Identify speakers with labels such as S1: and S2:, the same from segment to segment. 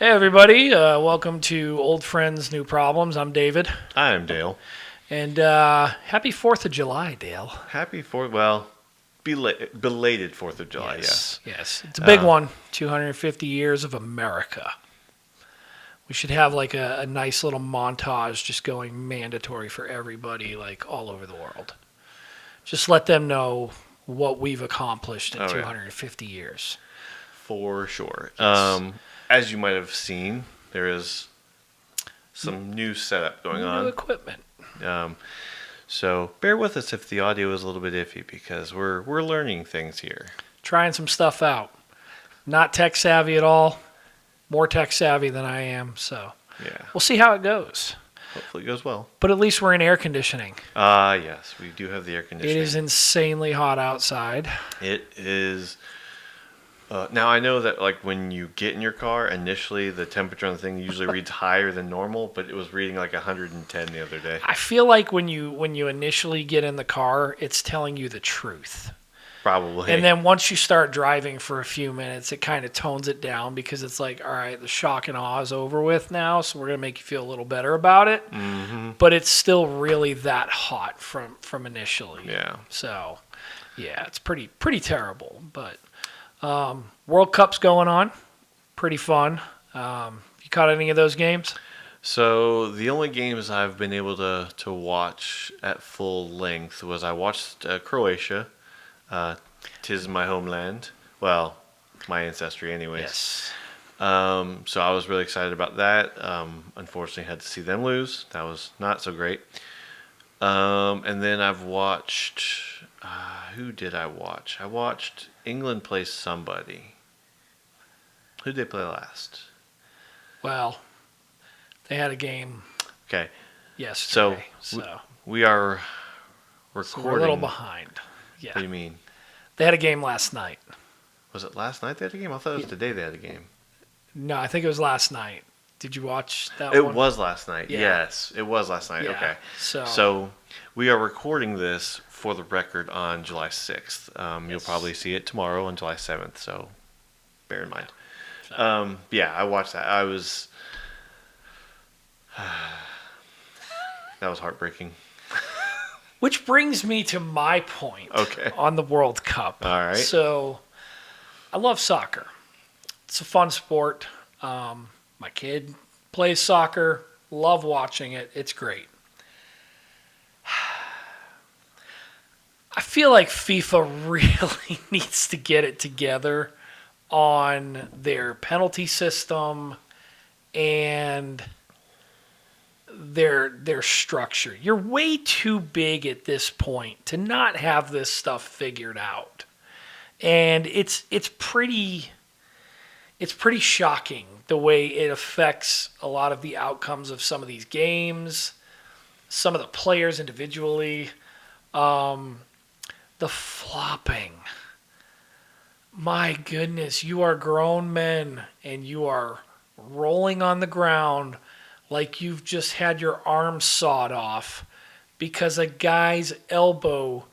S1: Hey everybody, welcome to Old Friends, New Problems. I'm David,
S2: I'm Dale.
S1: and happy 4th of July, Dale.
S2: Belated 4th of July,
S1: Yes,
S2: yes.
S1: yes. It's a big
S2: Uh,
S1: one, 250 years of America. We should have like a nice little montage just going mandatory for everybody, like all over the world. Just let them know what we've accomplished in
S2: oh, yeah,
S1: 250 years.
S2: for sure.
S1: Yes.
S2: As you might have seen, there is some new setup going
S1: New
S2: on.
S1: equipment.
S2: Um, so bear with us if the audio is a little bit iffy because we're learning things here.
S1: Trying some stuff out. Not tech savvy at all. More tech savvy than I am, so
S2: Yeah,
S1: we'll see how it goes.
S2: hopefully it goes well.
S1: But at least we're in air conditioning.
S2: Yes, we do have the air
S1: It
S2: conditioning.
S1: is insanely hot outside.
S2: It is. Now I know that like when you get in your car, initially the temperature on the thing usually reads higher than normal, but it was reading like 110 the other day.
S1: I feel like when you initially get in the car, it's telling you the truth.
S2: Probably.
S1: And then once you start driving for a few minutes, it kind of tones it down because it's like, all right, the shock and awe is over with now, so we're going to make you feel a little better about it.
S2: Mm-hmm.
S1: But it's still really that hot from initially.
S2: Yeah.
S1: So, yeah, it's pretty terrible. But World Cup's going on. Pretty fun. You caught any of those games?
S2: So the only games I've been able to watch at full length was I watched Croatia. Tis my homeland. Well, my ancestry, anyways.
S1: Yes.
S2: So I was really excited about that. Unfortunately, had to see them lose. That was not so great. And then I've watched. Who did I watch? I watched England play somebody. Who did they play last?
S1: Well, they had a game
S2: Okay,
S1: yesterday,
S2: so
S1: so
S2: we are
S1: we're a little
S2: recording.
S1: behind.
S2: What do
S1: Yeah,
S2: you mean?
S1: they had a game last night.
S2: Was it last night they had a game? I thought it was today they had a game.
S1: No, I think it was last night. Did you watch that
S2: It
S1: one?
S2: was last night.
S1: Yeah.
S2: Yes, it was last night.
S1: Yeah.
S2: Okay.
S1: So,
S2: So we are recording this for the record on July 6th. You'll
S1: Yes.
S2: probably see it tomorrow on July 7th, so bear in mind.
S1: So-
S2: Yeah, I watched that. I was. That was heartbreaking.
S1: which brings me to my point
S2: Okay.
S1: on the World Cup.
S2: All right.
S1: So, I love soccer. It's a fun sport. My kid plays soccer. Love watching it. It's great. I feel like FIFA really needs to get it together on their penalty system and their structure. You're way too big at this point to not have this stuff figured out. And it's pretty shocking the way it affects a lot of the outcomes of some of these games, some of the players individually. The flopping. My goodness, you are grown men and you are rolling on the ground like you've just had your arm sawed off because a guy's elbow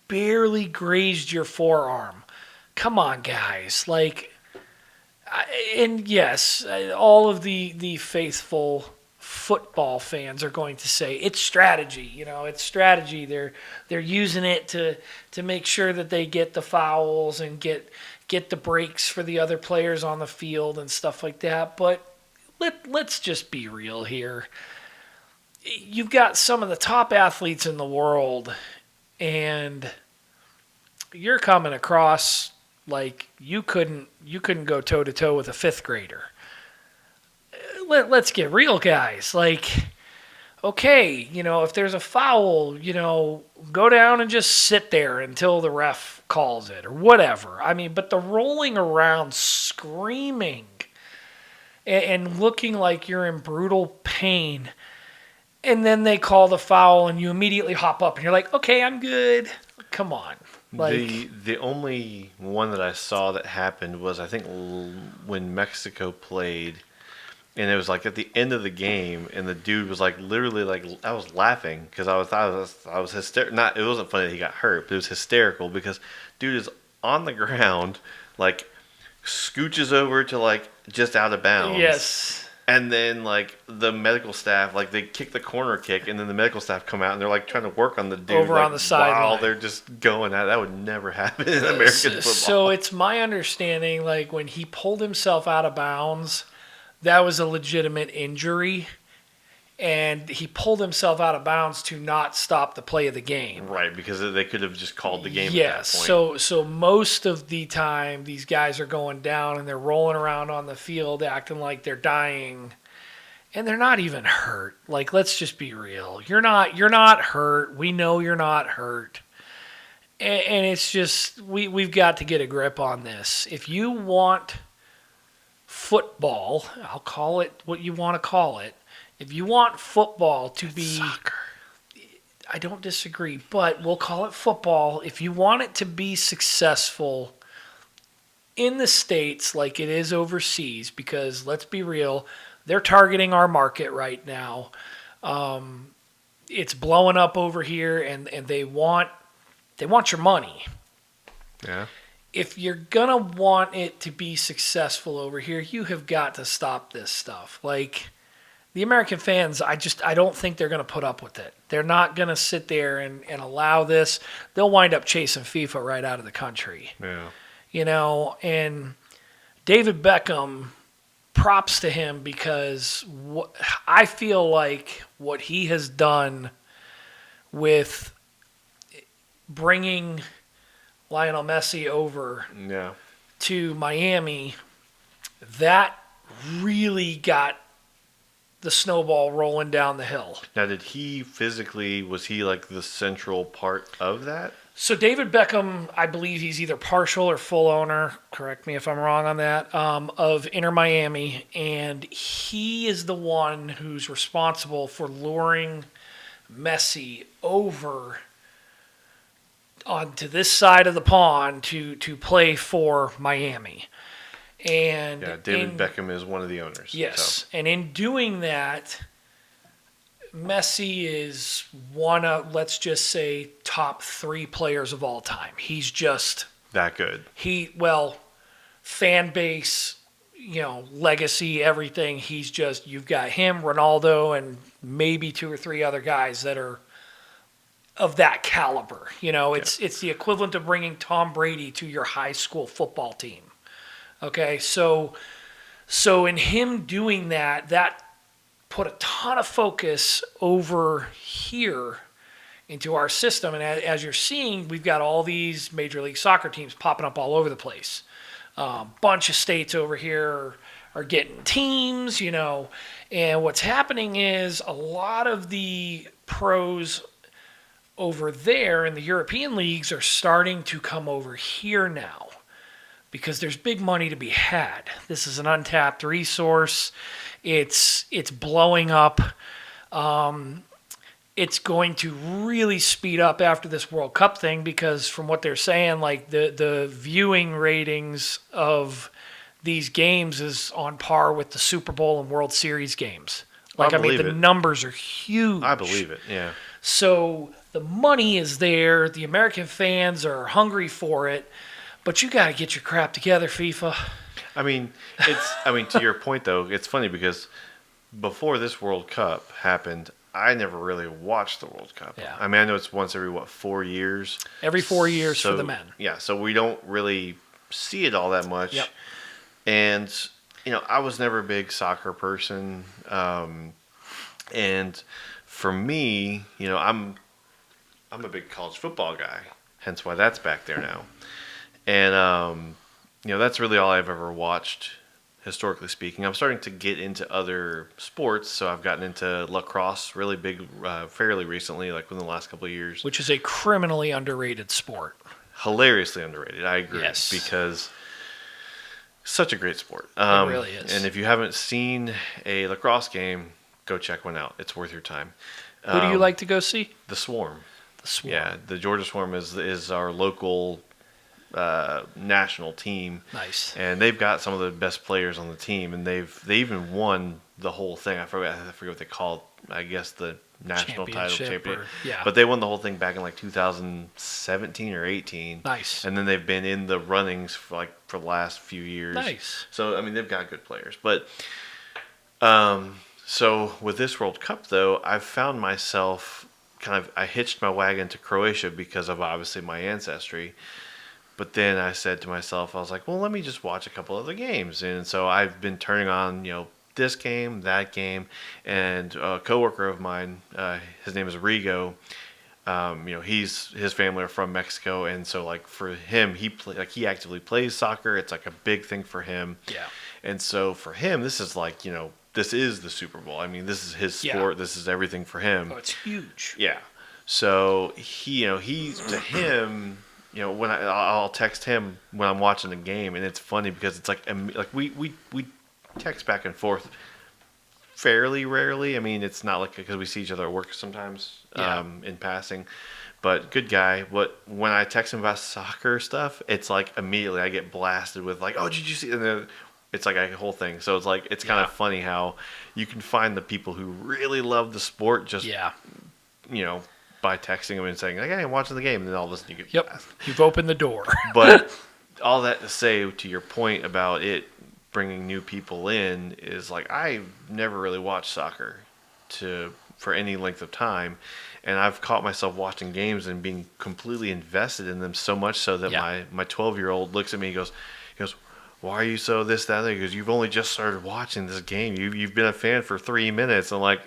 S1: barely grazed your forearm. Come on, guys. And yes, all of the faithful football fans are going to say it's strategy. It's strategy. They're using it to make sure that they get the fouls and get the breaks for the other players on the field and stuff like that. But let's just be real here. You've got some of the top athletes in the world, and you're coming across like you couldn't go toe to toe with a fifth grader. Let's get real, guys. Okay, if there's a foul, go down and just sit there until the ref calls it or whatever. I mean, but the rolling around, screaming, and looking like you're in brutal pain, and then they call the foul and you immediately hop up and you're like, okay, I'm good. Come on.
S2: The only one that I saw that happened was I think when Mexico played, and it was like at the end of the game, and the dude was like literally like I was laughing because I was hysterical. Not it wasn't funny that he got hurt, but it was hysterical because dude is on the ground like scooches over to like just out of bounds.
S1: Yes.
S2: And then like the medical staff, like they kick the corner kick, and then the medical staff come out and they're like trying to work on the dude
S1: Over
S2: like,
S1: on the
S2: while
S1: sideline.
S2: they're just going at it. That would never happen in American football.
S1: So it's my understanding, like when he pulled himself out of bounds, that was a legitimate injury, and he pulled himself out of bounds to not stop the play of the game.
S2: Right, because they could have just called the game
S1: Yes.
S2: at that point.
S1: So most of the time, these guys are going down and they're rolling around on the field, acting like they're dying, and they're not even hurt. Like, let's just be real. You're not hurt. We know you're not hurt. And it's just we've got to get a grip on this. If you want football, I'll call it what you want to call it. If you want football to be
S2: Soccer.
S1: I don't disagree, but we'll call it football. If you want it to be successful in the States like it is overseas, because let's be real, they're targeting our market right now. It's blowing up over here, and they want your money.
S2: Yeah.
S1: If you're gonna want it to be successful over here, you have got to stop this stuff. Like, the American fans, I don't think they're going to put up with it. They're not going to sit there and allow this. They'll wind up chasing FIFA right out of the country.
S2: Yeah.
S1: And David Beckham, props to him, because I feel like what he has done with bringing Lionel Messi over
S2: Yeah.
S1: to Miami, that really got the snowball rolling down the hill.
S2: Now, was he like the central part of that?
S1: So David Beckham, I believe he's either partial or full owner, correct me if I'm wrong on that, of Inter Miami. And he is the one who's responsible for luring Messi over onto this side of the pond to play for Miami. And
S2: Yeah, David Beckham is one of the owners.
S1: Yes.
S2: So.
S1: And in doing that, Messi is one of, let's just say, top 3 players of all time. He's just
S2: That good.
S1: Fan base, legacy, everything. He's just, you've got him, Ronaldo, and maybe 2 or 3 other guys that are of that caliber. It's the equivalent of bringing Tom Brady to your high school football team. Okay, so in him doing that put a ton of focus over here into our system. And as you're seeing, we've got all these Major League Soccer teams popping up all over the place. Bunch of states over here are getting teams, And what's happening is a lot of the pros over there in the European leagues are starting to come over here now, because there's big money to be had. This is an untapped resource. It's blowing up. It's going to really speed up after this World Cup thing, because from what they're saying, like the viewing ratings of these games is on par with the Super Bowl and World Series games. Like, the numbers are huge.
S2: I believe it, yeah.
S1: So the money is there. The American fans are hungry for it. But you got to get your crap together, FIFA.
S2: To your point, though, it's funny because before this World Cup happened, I never really watched the World Cup.
S1: Yeah.
S2: I know it's once every, 4 years?
S1: Every 4 years for the men.
S2: Yeah, so we don't really see it all that much.
S1: Yep.
S2: And, I was never a big soccer person. And for me, I'm a big college football guy, hence why that's back there now. And, that's really all I've ever watched, historically speaking. I'm starting to get into other sports, so I've gotten into lacrosse really big fairly recently, like within the last couple of years.
S1: Which is a criminally underrated sport.
S2: Hilariously underrated, I agree.
S1: Yes.
S2: Because such a great sport.
S1: It really is.
S2: And if you haven't seen a lacrosse game, go check one out. It's worth your time.
S1: Who do you like to go see?
S2: The Swarm.
S1: The Swarm.
S2: Yeah, the Georgia Swarm is our local national team.
S1: Nice.
S2: And they've got some of the best players on the team, and they even won the whole thing. I forget what they call it. I guess the national title champion.
S1: Yeah.
S2: But they won the whole thing back in like 2017 or 18.
S1: Nice.
S2: And then they've been in the runnings for the last few years.
S1: Nice.
S2: So I mean they've got good players. But so with this World Cup though, I've found myself I hitched my wagon to Croatia because of obviously my ancestry. But then I said to myself, I was like, well, let me just watch a couple other games. And so I've been turning on, this game, that game, and a coworker of mine, his name is Rigo. His family are from Mexico, and so like for him, he actively plays soccer. It's like a big thing for him.
S1: Yeah.
S2: And so for him, this is like this is the Super Bowl. I mean, this is his sport. This is everything for him.
S1: Oh, it's huge.
S2: Yeah. So he to him. When I'll text him when I'm watching the game, and it's funny because it's like we text back and forth fairly rarely. I mean, it's not like because we see each other at work sometimes in passing. But good guy. But when I text him about soccer stuff, it's like immediately I get blasted with like, "Oh, did you see?" And then it's like a whole thing. So it's like it's kind of funny how you can find the people who really love the sport just by texting them and saying, like, hey, I'm watching the game, and then all of a sudden you get blasted.
S1: You've opened the door.
S2: But all that to say, to your point about it bringing new people in, is like I've never really watched soccer for any length of time, and I've caught myself watching games and being completely invested in them so much so that my 12-year-old looks at me and he goes, why are you so this, that, that? He goes, you've only just started watching this game. You've been a fan for 3 minutes. I'm like,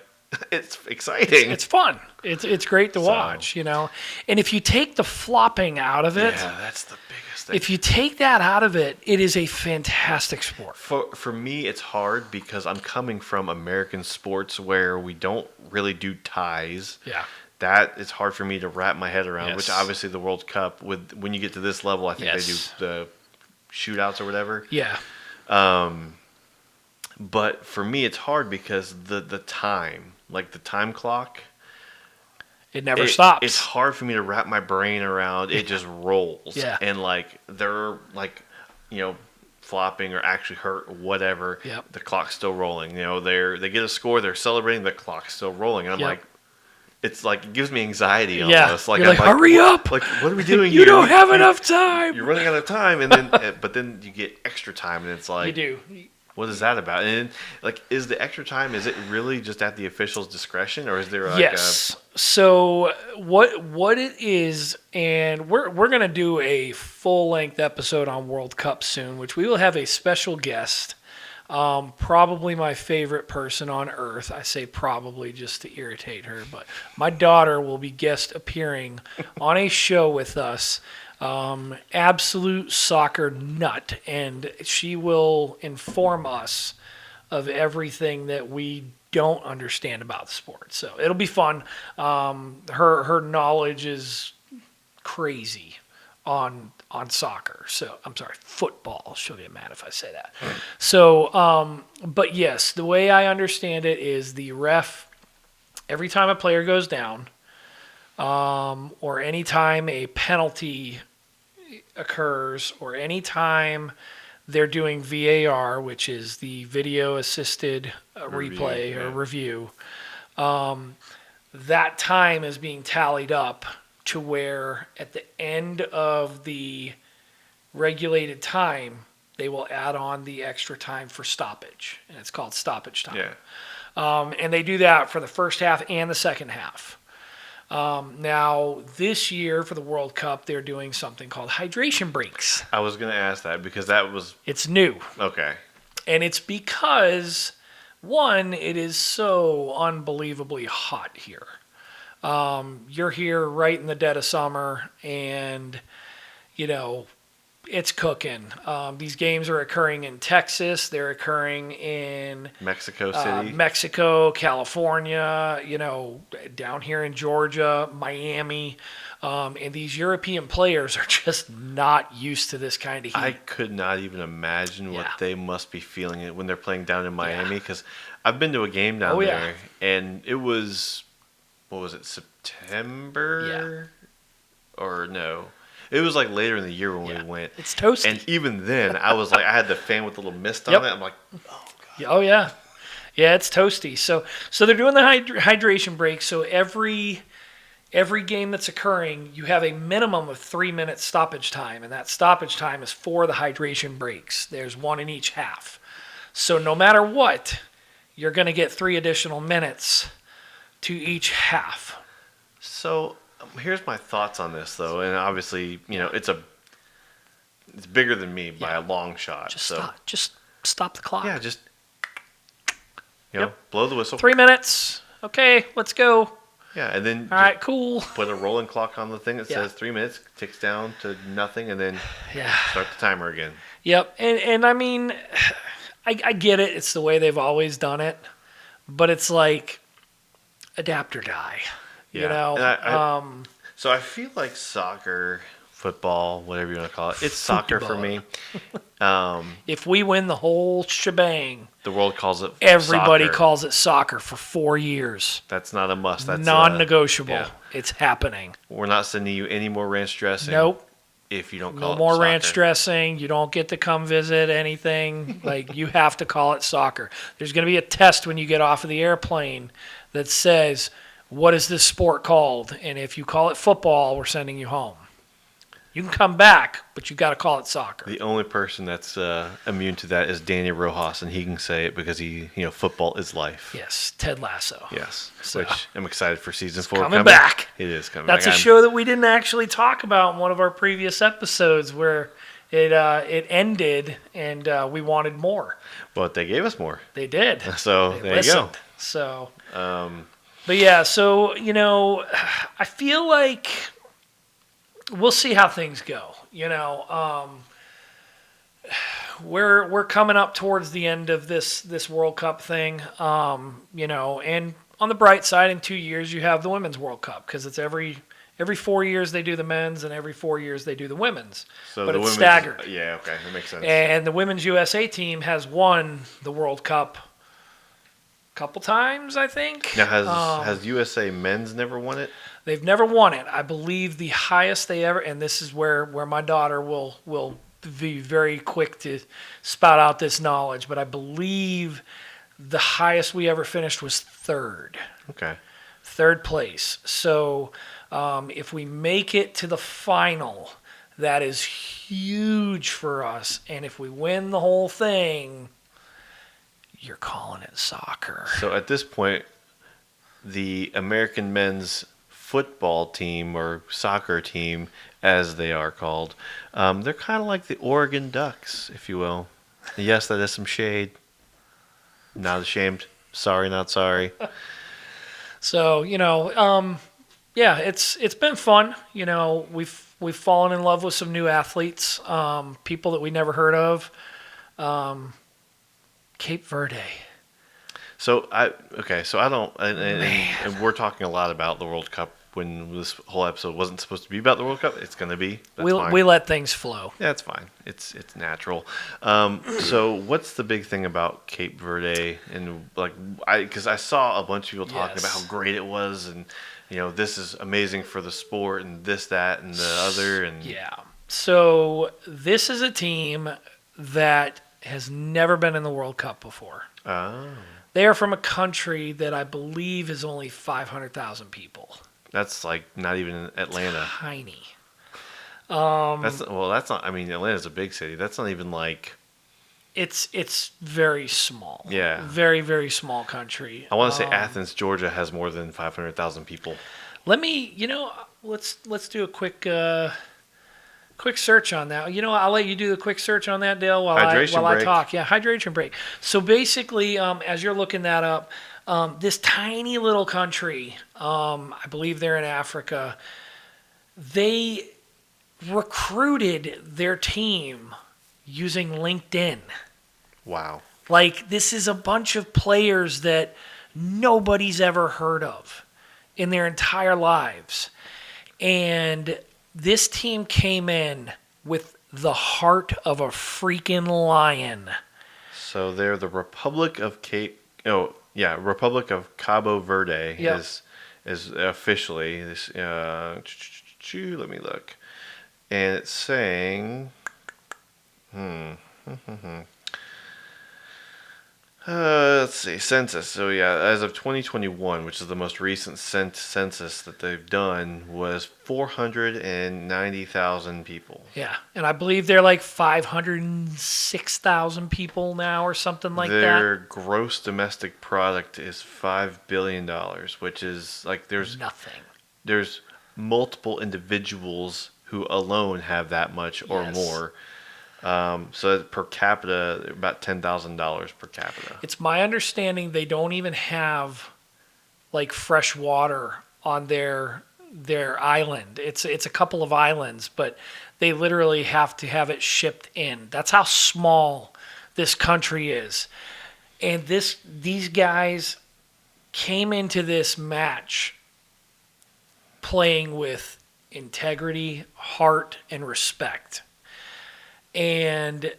S2: it's exciting.
S1: It's fun. It's great to watch, And if you take the flopping out of it,
S2: that's the biggest thing.
S1: If you take that out of it, it is a fantastic sport.
S2: For me, it's hard because I'm coming from American sports where we don't really do ties.
S1: Yeah.
S2: That is hard for me to wrap my head around. Which obviously the World Cup, when you get to this level, I think they do the shootouts or whatever.
S1: Yeah.
S2: But for me, it's hard because the time, like the time clock,
S1: it never stops.
S2: It's hard for me to wrap my brain around. It just rolls.
S1: Yeah.
S2: And like they're like, flopping or actually hurt or whatever.
S1: Yep.
S2: The clock's still rolling. They get a score. They're celebrating. The clock's still rolling. And I'm like, it's like it gives me anxiety almost.
S1: Like, you're like, hurry up!
S2: Like, what are we doing
S1: you
S2: here?
S1: You don't have enough time.
S2: You're running out of time, and then but then you get extra time, and it's like
S1: you do.
S2: What is that about? And like, is the extra time? Is it really just at the official's discretion, or is there like
S1: yes? So what it is, and we're gonna do a full length episode on World Cup soon, which we will have a special guest. Probably my favorite person on earth. I say probably just to irritate her, but my daughter will be guest appearing on a show with us. Absolute soccer nut, and she will inform us of everything that we don't understand about the sport. So it'll be fun. Her knowledge is crazy on soccer. So I'm sorry, football. She'll get mad if I say that. So, but yes, the way I understand it is the ref, every time a player goes down, or any time a penalty occurs, or any time they're doing VAR, which is the video assisted replay or review, that time is being tallied up to where at the end of the regulated time, they will add on the extra time for stoppage, and it's called stoppage time.
S2: Yeah.
S1: And they do that for the first half and the second half. Now, this year for the World Cup, they're doing something called hydration breaks.
S2: I was going to ask that because
S1: It's new.
S2: Okay.
S1: And it's because, one, it is so unbelievably hot here. You're here right in the dead of summer, and, it's cooking. These games are occurring in Texas. They're occurring in
S2: Mexico City,
S1: Mexico, California, down here in Georgia, Miami. And these European players are just not used to this kind of heat.
S2: I could not even imagine what they must be feeling when they're playing down in Miami, because I've been to a game down there, and it was, what was it, September? Yeah. Or no? It was like later in the year when we went.
S1: It's toasty.
S2: And even then, I was like, I had the fan with a little mist on it. I'm like, oh, God.
S1: Oh, yeah. Yeah, it's toasty. So they're doing the hydration break. So every game that's occurring, you have a minimum of 3 minutes stoppage time, and that stoppage time is for the hydration breaks. There's one in each half. So no matter what, you're going to get 3 additional minutes to each half.
S2: So here's my thoughts on this, though, and obviously, it's bigger than me by a long shot.
S1: Just stop the clock.
S2: Yeah, just blow the whistle.
S1: 3 minutes. Okay, let's go.
S2: Yeah, and then
S1: All right, cool.
S2: put a rolling clock on the thing that says 3 minutes, ticks down to nothing, and then start the timer again.
S1: Yep, and I mean, I get it. It's the way they've always done it, but it's like adapt or die.
S2: Yeah.
S1: You know.
S2: So I feel like soccer, football, whatever you want to call it, it's soccer for me.
S1: If we win the whole shebang,
S2: The world calls it
S1: everybody
S2: soccer.
S1: calls it soccer for 4 years.
S2: That's not a must. That's
S1: Non-negotiable.
S2: yeah.
S1: It's happening.
S2: We're not sending you any more ranch dressing.
S1: Nope.
S2: If you don't call
S1: No
S2: it
S1: more
S2: soccer.
S1: ranch dressing. You don't get to come visit anything. Like, you have to call it soccer. There's going to be a test when you get off of the airplane that says, what is this sport called? And if you call it football, we're sending you home. You can come back, but you got to call it soccer.
S2: The only person that's immune to that is Danny Rojas, and he can say it because football is life.
S1: Yes, Ted Lasso.
S2: Yes,
S1: So,
S2: which I'm excited for season 4
S1: coming back.
S2: It is coming
S1: That's
S2: back.
S1: a show that we didn't actually talk about in one of our previous episodes where it ended and we wanted more.
S2: But they gave us more.
S1: They did.
S2: So
S1: They
S2: there
S1: listened.
S2: you go.
S1: So, but yeah, so, I feel like we'll see how things go. We're coming up towards the end of this World Cup thing, and on the bright side, in 2 years you have the Women's World Cup because it's every 4 years they do the men's and every 4 years they do the women's.
S2: So
S1: but
S2: the
S1: it's
S2: women's,
S1: staggered.
S2: Yeah, okay, that makes sense.
S1: And the Women's USA team has won the World Cup a couple times, I think.
S2: Now, has USA men's never won it?
S1: They've never won it. I believe the highest they ever, and this is where my daughter will be very quick to spout out this knowledge, but I believe the highest we ever finished was third.
S2: Okay.
S1: Third place. So if we make it to the final, that is huge for us. And if we win the whole thing, you're calling it soccer.
S2: So at this point, the American men's football team or soccer team, as they are called, they're kind of like the Oregon Ducks, if you will. Yes, that is some shade. Not ashamed. Sorry, not sorry.
S1: So, yeah, it's been fun. We've fallen in love with some new athletes, people that we never heard of. Cape Verde.
S2: So I don't, and we're talking a lot about the World Cup when this whole episode wasn't supposed to be about the World Cup. It's going to be. That's fine.
S1: We let things flow.
S2: Yeah, it's fine. It's natural. So what's the big thing about Cape Verde? And because I saw a bunch of people talking about how great it was, and this is amazing for the sport, and this, that, and the other, and
S1: yeah. So this is a team that has never been in the World Cup before.
S2: Oh.
S1: They are from a country that I believe is only 500,000 people.
S2: That's like not even Atlanta.
S1: Tiny.
S2: That's not. I mean, Atlanta's a big city. That's not even like.
S1: It's very small.
S2: Yeah.
S1: Very, very small country.
S2: I want to say Athens, Georgia, has more than 500,000 people.
S1: Let me. Let's do a quick search on that. I'll let you do the quick search on that, Dale, while I talk. Yeah, hydration break. So basically, as you're looking that up, this tiny little country, I believe they're in Africa, they recruited their team using LinkedIn.
S2: Wow.
S1: Like, this is a bunch of players that nobody's ever heard of in their entire lives. And this team came in with the heart of a freaking lion.
S2: So they're the Republic of Cabo Verde.
S1: Yep.
S2: is officially this. Let me look, and it's saying, Let's see, census. So yeah, as of 2021, which is the most recent census that they've done, was 490,000 people.
S1: Yeah, and I believe they're like 506,000 people now or something like that.
S2: Their gross domestic product is $5 billion, which is like
S1: Nothing.
S2: there's multiple individuals who alone have that much or
S1: Yes.
S2: more. So per capita, about $10,000 per capita.
S1: It's my understanding they don't even have like fresh water on their island. It's a couple of islands, but they literally have to have it shipped in. That's how small this country is. And these guys came into this match playing with integrity, heart, and respect. And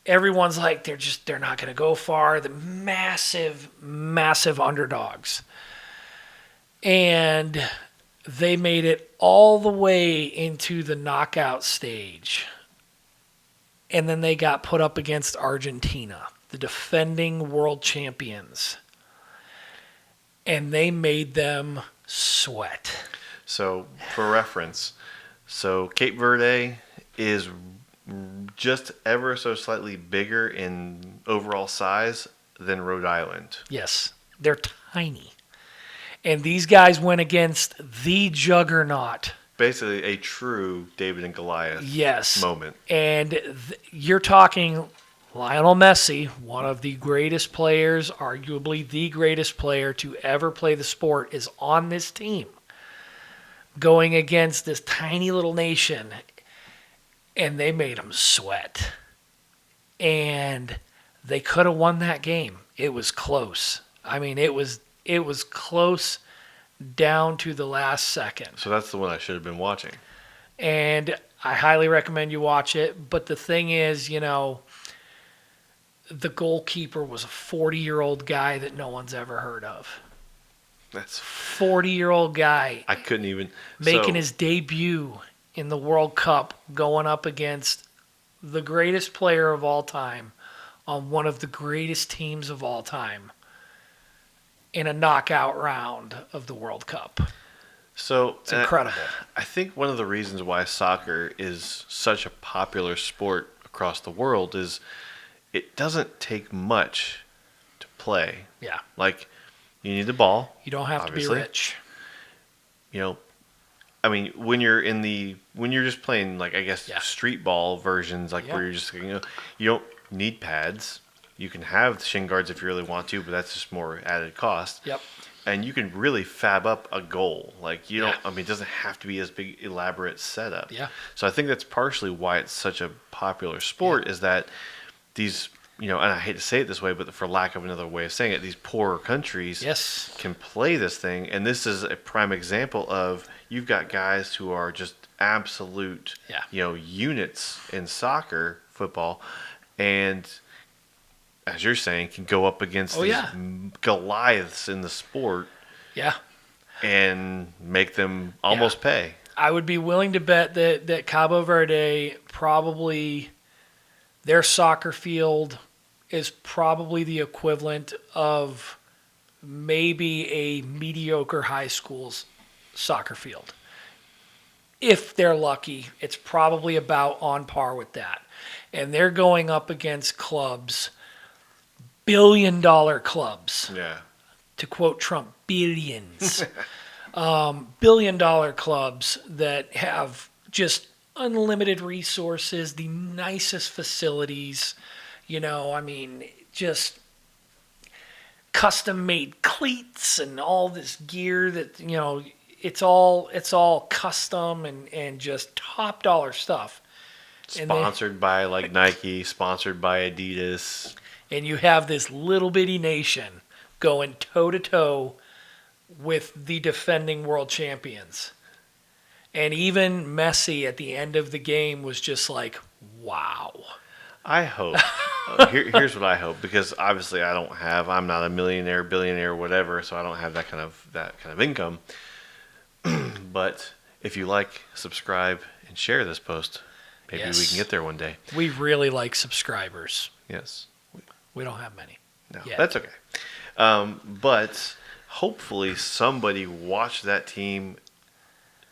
S1: everyone's like they're not going to go far. The massive underdogs. And they made it all the way into the knockout stage. And then they got put up against Argentina, the defending world champions. And they made them sweat.
S2: So for reference, so Cape Verde is just ever so slightly bigger in overall size than Rhode Island.
S1: Yes, they're tiny. And these guys went against the juggernaut.
S2: Basically a true David and Goliath moment.
S1: And you're talking Lionel Messi, one of the greatest players, arguably the greatest player to ever play the sport, is on this team going against this tiny little nation. And they made them sweat. And they could have won that game. It was close. I mean, it was close down to the last second.
S2: So that's the one I should have been watching.
S1: And I highly recommend you watch it. But the thing is, the goalkeeper was a 40-year-old guy that no one's ever heard of.
S2: That's
S1: 40-year-old guy.
S2: I couldn't even
S1: making his debut in the World Cup, going up against the greatest player of all time on one of the greatest teams of all time in a knockout round of the World Cup.
S2: So
S1: it's incredible.
S2: I think one of the reasons why soccer is such a popular sport across the world is it doesn't take much to play.
S1: Yeah.
S2: Like, you need the ball.
S1: You don't have
S2: obviously.
S1: To be rich.
S2: I mean, when you're just playing, like, I guess, street ball versions, like where you're just, you don't need pads. You can have shin guards if you really want to, but that's just more added cost.
S1: Yep.
S2: And you can really fab up a goal. Like, you don't, I mean, it doesn't have to be as big, elaborate setup.
S1: Yeah.
S2: So I think that's partially why it's such a popular sport is that these, and I hate to say it this way, but for lack of another way of saying it, these poorer countries can play this thing. And this is a prime example of you've got guys who are just absolute, units in soccer, football, and as you're saying, can go up against these Goliaths in the sport.
S1: Yeah.
S2: And make them almost pay.
S1: I would be willing to bet that Cabo Verde probably, their soccer field is probably the equivalent of maybe a mediocre high school's soccer field. If they're lucky, it's probably about on par with that. And they're going up against clubs, billion-dollar clubs.
S2: Yeah.
S1: To quote Trump, billions. Billion-dollar clubs that have just unlimited resources, the nicest facilities, just custom-made cleats and all this gear that, it's all custom and just top-dollar stuff.
S2: Sponsored by, like, Nike, sponsored by Adidas.
S1: And you have this little bitty nation going toe-to-toe with the defending world champions. And even Messi at the end of the game was just like, wow.
S2: I hope. Here's what I hope, because obviously I'm not a millionaire, billionaire, whatever, so I don't have that kind of income. But if you like, subscribe, and share this post, maybe we can get there one day.
S1: We really like subscribers.
S2: Yes.
S1: We don't have many.
S2: No,
S1: yet.
S2: that's okay. But hopefully somebody watched that team,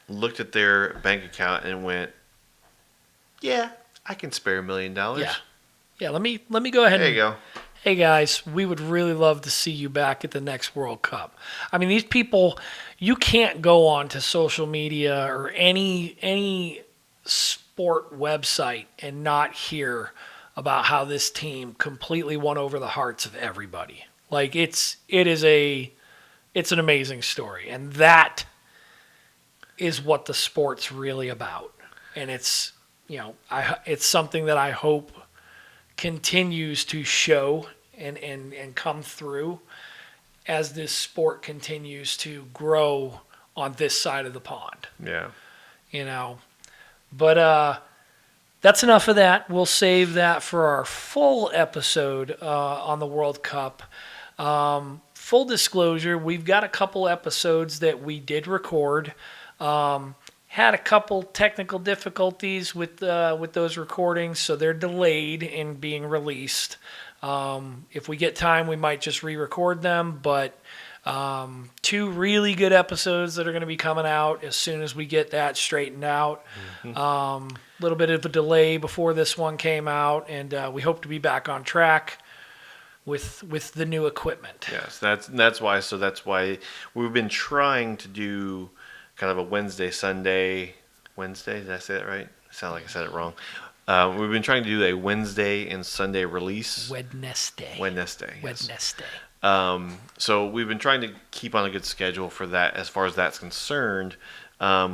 S2: looked at their bank account, and went, "Yeah, I can spare $1 million."
S1: Yeah. Let me go ahead
S2: There
S1: and
S2: you go.
S1: hey guys, we would really love to see you back at the next World Cup. I mean, these people, you can't go on to social media or any sport website and not hear about how this team completely won over the hearts of everybody. Like it's an amazing story, and that is what the sport's really about. And it's it's something that I hope continues to show and come through as this sport continues to grow on this side of the pond.
S2: Yeah.
S1: But that's enough of that. We'll save that for our full episode on the World Cup. Full disclosure, we've got a couple episodes that we did record. Had a couple technical difficulties with those recordings, so they're delayed in being released. If we get time, we might just re-record them, but 2 really good episodes that are going to be coming out as soon as we get that straightened out. A little bit of a delay before this one came out, and we hope to be back on track with the new equipment.
S2: Yes, that's why. So that's why we've been trying to do kind of a Wednesday. Did I say that right? I sound like I said it wrong. We've been trying to do a Wednesday and Sunday release.
S1: Wednesday.
S2: Yes. So we've been trying to keep on a good schedule for that as far as that's concerned,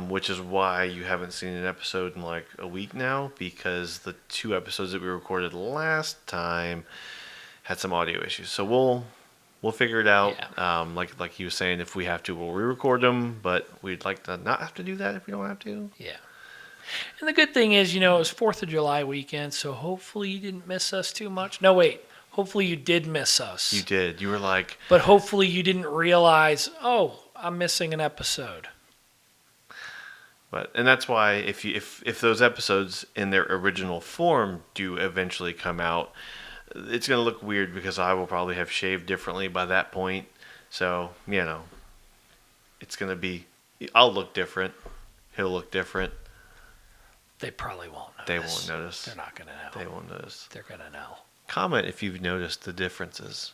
S2: which is why you haven't seen an episode in like a week now, because the 2 episodes that we recorded last time had some audio issues. So we'll figure it out.
S1: Yeah.
S2: Like he was saying, if we have to, we'll re-record them, but we'd like to not have to do that if we don't have to.
S1: Yeah. And the good thing is, it was 4th of July weekend, so hopefully you didn't miss us too much. No, wait. Hopefully you did miss us.
S2: You did. You were like...
S1: But hopefully you didn't realize, oh, I'm missing an episode.
S2: And that's why if those episodes in their original form do eventually come out, it's going to look weird because I will probably have shaved differently by that point. So, it's going to be... I'll look different. He'll look different.
S1: They probably won't notice.
S2: They won't notice.
S1: They're not going to know.
S2: They won't notice.
S1: They're going to know.
S2: Comment if you've noticed the differences.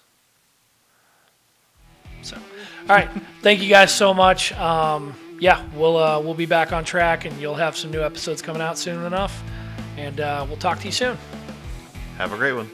S1: So, all right. Thank you guys so much. We'll be back on track, and you'll have some new episodes coming out soon enough. And we'll talk to you soon.
S2: Have a great one.